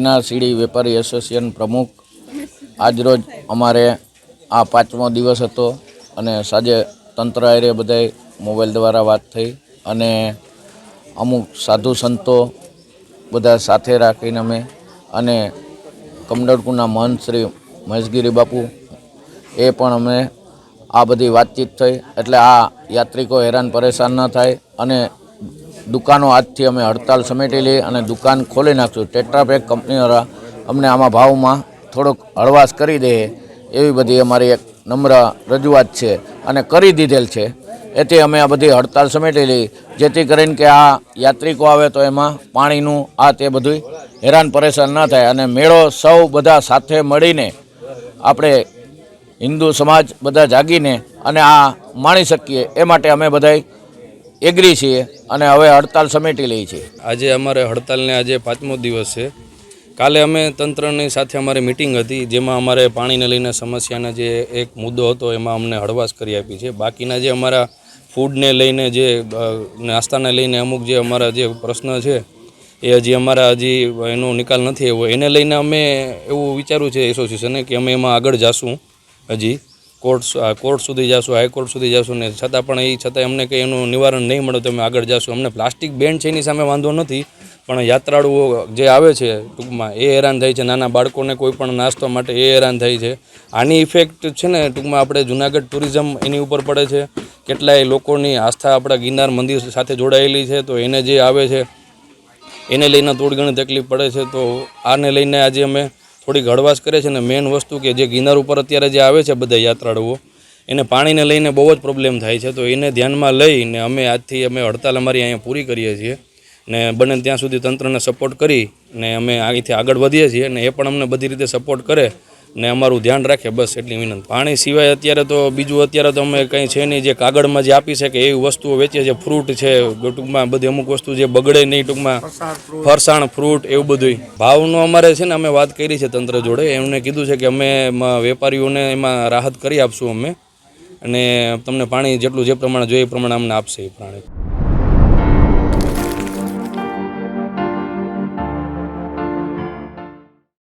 ગિરનાર સીડી વેપારી એસોસિએશન પ્રમુખ। આજરોજ અમારે આ 5મો દિવસ હતો અને સાંજે તંત્ર આરે બધાય મોબાઈલ દ્વારા વાત થઈ અને અમુક સાધુ સંતો બધા સાથે રાખીને અમે અને કમડરકુના મહંત શ્રી મહેશગીરી બાપુ એ પણ અમે આ બધી વાતચીત થઈ એટલે આ યાત્રિકો હેરાન પરેશાન ન થાય અને દુકાનો આજથી અમે હડતાલ સમેટી લઈ અને દુકાન ખોલી નાખશું। ટેટ્રાપેક કંપનીવાળા અમને આમાં ભાવમાં થોડોક હળવાશ કરી દે એવી બધી અમારી એક નમ્ર રજૂઆત છે અને કરી દીધેલ છે। એથી અમે આ બધી હડતાલ સમેટી લઈ જેથી કરીને કે આ યાત્રિકો આવે તો એમાં પાણીનું આ તે બધું હેરાન પરેશાન ન થાય અને મેળો સૌ બધા સાથે મળીને આપણે હિન્દુ સમાજ બધા જાગીને અને આ માણી શકીએ એ માટે અમે બધા એગ્રી છીએ અને હવે હડતાલ સમેટી લઈ છીએ। આજે અમારે હડતાલને આજે 5મો દિવસ છે। કાલે અમે તંત્રની સાથે અમારી મિટિંગ હતી જેમાં અમારે પાણીને લઈને સમસ્યાનો જે એક મુદ્દો હતો એમાં અમને હળવાશ કરી આપી છે। બાકીના જે અમારા ફૂડને લઈને જે નાસ્તાને લઈને અમુક જે અમારા જે પ્રશ્ન છે એ હજી અમારા હજી એનો નિકાલ નથી આવ્યો। એને લઈને અમે એવું વિચાર્યું છે એસોસિએશને કે અમે એમાં આગળ જાશું, હજી કોર્ટ સુધી જશું, હાઈકોર્ટ સુધી જશું ને છતાં પણ એ છતાં અમને કંઈ એનું નિવારણ નહીં મળે તો અમે આગળ જશું। અમને પ્લાસ્ટિક બેન છે એની સામે વાંધો નથી પણ યાત્રાળુઓ જે આવે છે ટૂંકમાં એ હેરાન થાય છે, નાના બાળકોને કોઈ પણ નાસ્તો માટે એ હેરાન થાય છે। આની ઇફેક્ટ છે ને ટૂંકમાં આપણે જુનાગઢ ટુરિઝમ એની ઉપર પડે છે। કેટલાય લોકોની આસ્થા આપણા ગિરનાર મંદિર સાથે જોડાયેલી છે તો એને જે આવે છે એને લઈને થોડી ઘણી તકલીફ પડે છે। તો આને લઈને આજે અમે થોડીક હળવાશ કરે છે ને મેઇન વસ્તુ કે જે ગિરનાર ઉપર અત્યારે જે આવે છે બધા યાત્રાળુઓ એને પાણીને લઈને બહુ જ પ્રોબ્લેમ થાય છે। તો એને ધ્યાનમાં લઈને અમે આજથી અમે હડતાલ અમારી અહીંયા પૂરી કરીએ છીએ ને બને ત્યાં સુધી તંત્રને સપોર્ટ કરી ને અમે અહીંથી આગળ વધીએ છીએ ને એ પણ અમને બધી રીતે સપોર્ટ કરે ને અમારું ધ્યાન રાખે, બસ એટલી વિનંતી। પાણી સિવાય અત્યારે તો બીજું અત્યારે તો અમે કંઈ છે નહીં, જે કાગળમાં જે આપી શકે એવી વસ્તુઓ વેચીએ છીએ। ફ્રૂટ છે ટૂંકમાં બધી અમુક વસ્તુ જે બગડે નહીં ટૂંકમાં ફરસાણ ફ્રૂટ એવું બધું ભાવનો અમારે છે ને અમે વાત કરી છે તંત્ર જોડે। એમને કીધું છે કે અમે વેપારીઓને એમાં રાહત કરી આપશું અમે અને તમને પાણી જેટલું જે પ્રમાણે જોઈએ એ પ્રમાણે અમને આપશે એ પાણી।